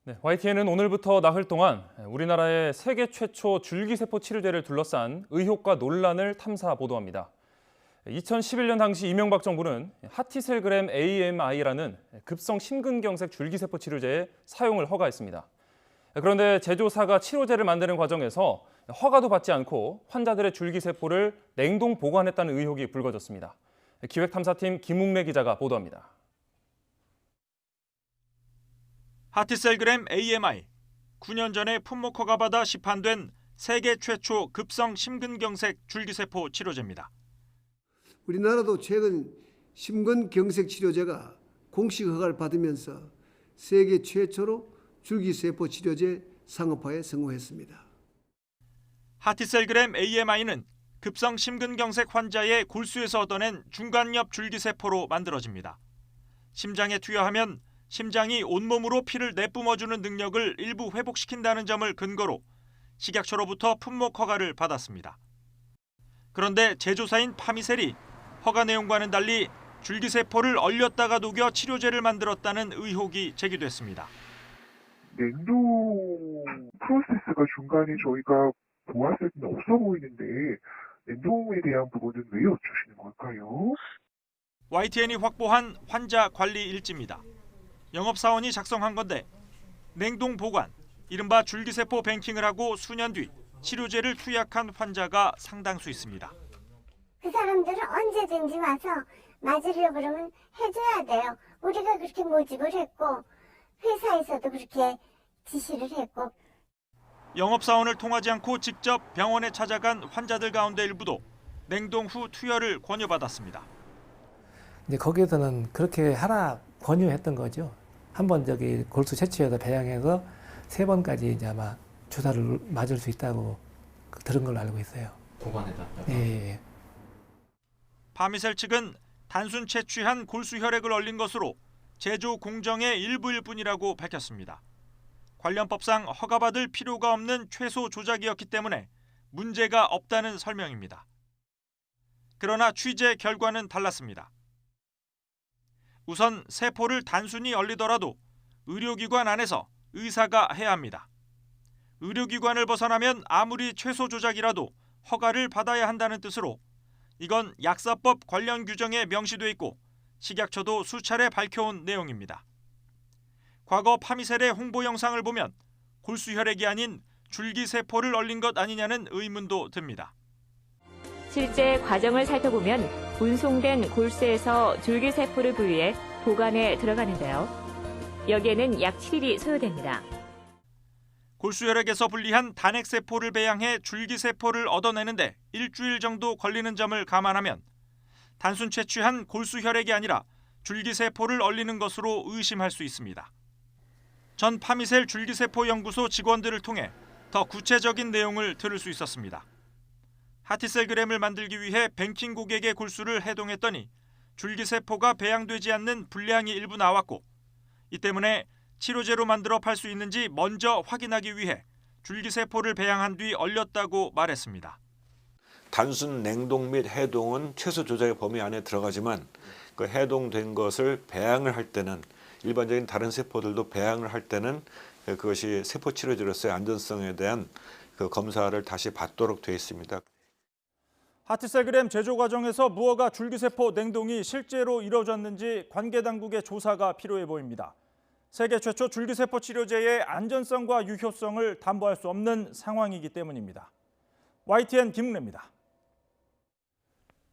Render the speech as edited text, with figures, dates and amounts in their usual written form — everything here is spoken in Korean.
네, YTN은 오늘부터 나흘 동안 우리나라의 세계 최초 줄기세포 치료제를 둘러싼 의혹과 논란을 탐사 보도합니다. 2011년 당시 이명박 정부는 하티셀그램 AMI라는 급성 심근경색 줄기세포 치료제의 사용을 허가했습니다. 그런데 제조사가 치료제를 만드는 과정에서 허가도 받지 않고 환자들의 줄기세포를 냉동 보관했다는 의혹이 불거졌습니다. 기획탐사팀 김웅래 기자가 보도합니다. 하티셀그램 AMI, 9년 전에 품목 허가받아 시판된 세계 최초 급성 심근경색 줄기세포 치료제입니다. 우리나라도 최근 심근경색 치료제가 공식 허가를 받으면서 세계 최초로 줄기세포 치료제 상업화에 성공했습니다. 하티셀그램 AMI는 급성 심근경색 환자의 골수에서 얻어낸 중간엽 줄기세포로 만들어집니다. 심장에 투여하면 심장이 온몸으로 피를 내뿜어주는 능력을 일부 회복시킨다는 점을 근거로 식약처로부터 품목 허가를 받았습니다. 그런데 제조사인 파미셀이 허가 내용과는 달리 줄기세포를 얼렸다가 녹여 치료제를 만들었다는 의혹이 제기됐습니다. 냉동 프로세스가 중간에 저희가 보았을 때는 없어 보이는데 냉동에 대한 부분은 왜 여쭈시는 걸까요? YTN이 확보한 환자 관리 일지입니다. 영업사원이 작성한 건데 냉동 보관, 이른바 줄기세포 뱅킹을 하고 수년 뒤 치료제를 투약한 환자가 상당수 있습니다. 그 사람들은 언제든지 와서 맞으려고 그러면 해줘야 돼요. 우리가 그렇게 모집을 했고 회사에서도 그렇게 지시를 했고. 영업사원을 통하지 않고 직접 병원에 찾아간 환자들 가운데 일부도 냉동 후 투여를 권유받았습니다. 이제 거기에서는 그렇게 하라 권유했던 거죠. 한번 골수 채취해서 배양해서 3번까지 이제 아마 주사를 맞을 수 있다고 들은 걸로 알고 있어요. 보관해놨다가? 예. 파미셀 측은 단순 채취한 골수 혈액을 얼린 것으로 제조 공정의 일부일 뿐이라고 밝혔습니다. 관련 법상 허가받을 필요가 없는 최소 조작이었기 때문에 문제가 없다는 설명입니다. 그러나 취재 결과는 달랐습니다. 우선 세포를 단순히 얼리더라도 의료기관 안에서 의사가 해야 합니다. 의료기관을 벗어나면 아무리 최소 조작이라도 허가를 받아야 한다는 뜻으로 이건 약사법 관련 규정에 명시돼 있고 식약처도 수차례 밝혀온 내용입니다. 과거 파미셀의 홍보 영상을 보면 골수 혈액이 아닌 줄기세포를 얼린 것 아니냐는 의문도 듭니다. 실제 과정을 살펴보면 운송된 골수에서 줄기세포를 분리해 보관에 들어가는데요. 여기에는 약 7일이 소요됩니다. 골수 혈액에서 분리한 단핵세포를 배양해 줄기세포를 얻어내는데 일주일 정도 걸리는 점을 감안하면 단순 채취한 골수 혈액이 아니라 줄기세포를 얼리는 것으로 의심할 수 있습니다. 전 파미셀 줄기세포 연구소 직원들을 통해 더 구체적인 내용을 들을 수 있었습니다. 하티셀그램을 만들기 위해 뱅킹 고객의 골수를 해동했더니 줄기세포가 배양되지 않는 불량이 일부 나왔고 이 때문에 치료제로 만들어 팔 수 있는지 먼저 확인하기 위해 줄기세포를 배양한 뒤 얼렸다고 말했습니다. 단순 냉동 및 해동은 최소 조작의 범위 안에 들어가지만 그 해동된 것을 배양을 할 때는 일반적인 다른 세포들도 배양을 할 때는 그것이 세포 치료제로서의 안전성에 대한 그 검사를 다시 받도록 되어 있습니다. 하티셀그램 제조 과정에서 무허가 줄기세포 냉동이 실제로 이루어졌는지 관계 당국의 조사가 필요해 보입니다. 세계 최초 줄기세포 치료제의 안전성과 유효성을 담보할 수 없는 상황이기 때문입니다. YTN 김웅래입니다.